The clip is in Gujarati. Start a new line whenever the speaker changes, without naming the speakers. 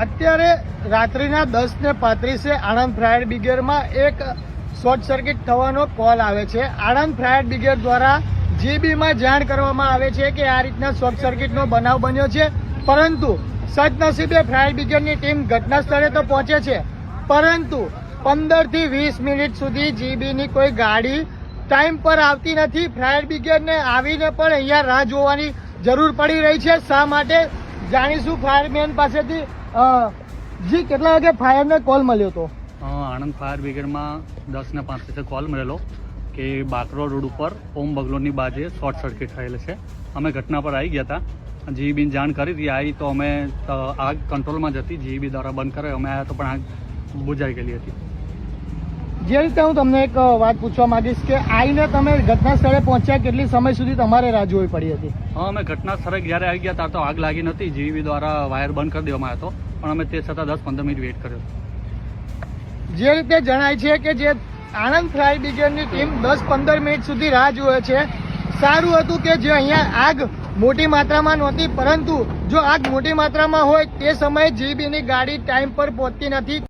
અત્યારે રાત્રિના 10:35 આણંદ ફાયર બ્રિગેડમાં એક શોર્ટ સર્કિટ થવાનો કોલ આવે છે. આણંદ ફાયર બ્રિગેડ દ્વારા જીબીમાં જાણ કરવામાં આવે છે કે આ રીતના શોર્ટ સર્કિટનો બનાવ બન્યો છે, પરંતુ સદનસીબે ફાયર બ્રિગેડની ટીમ ઘટના સ્થળે તો પહોંચે છે, પરંતુ 15 થી 20 મિનિટ સુધી જીબીની કોઈ ગાડી ટાઈમ પર આવતી નથી. ફાયર બ્રિગેડને આવીને પણ અહીંયા રાહ જોવાની જરૂર પડી રહી છે. શા માટે જાણીશું ફાયરમેન પાસેથી. જી, કેટલા વાગે ફાયરને કોલ મળ્યો હતો?
આણંદ ફાયર બ્રિગેડમાં 10:35 કોલ મળેલો કે બાકરો રોડ ઉપર ઓમ બગલોની બાજુએ શોર્ટ સર્કિટ થયેલ છે. અમે ઘટના પર આવી ગયા હતા. જીઈબીને જાણ કરી હતી. આવી તો અમે આગ કંટ્રોલમાં જ હતી. જીઈબી દ્વારા બંધ કરે અમે આવ્યા તો પણ આગ બુઝાઈ ગયેલી હતી.
જે રીતે હું તમને એક વાત પૂછવા માંગીશ કે આવીને તમે ઘટના સ્થળે પહોંચ્યા, કેટલી સમય સુધી તમારે રાહ જોવી પડી હતી?
અમે ઘટના સ્થળે જ્યારે આવી ગયા ત્યારે તો આગ લાગી નથી. જીઈબી દ્વારા વાયર બંધ કરી દેવામાં આવ્યો હતો, પણ અમે તે છતાં 10-15 મિનિટ વેઇટ કર્યો.
જે રીતે જણાય છે કે જે આણંદ ફાયર બ્રિગેડની ટીમ 10-15 મિનિટ સુધી રાહ જુએ છે. સારું હતું કે જે અહીંયા આગ મોટી માત્રામાં નહોતી, પરંતુ જો આગ મોટી માત્રામાં હોય તે સમયે જીબીની ગાડી ટાઈમ પર પહોંચતી નથી.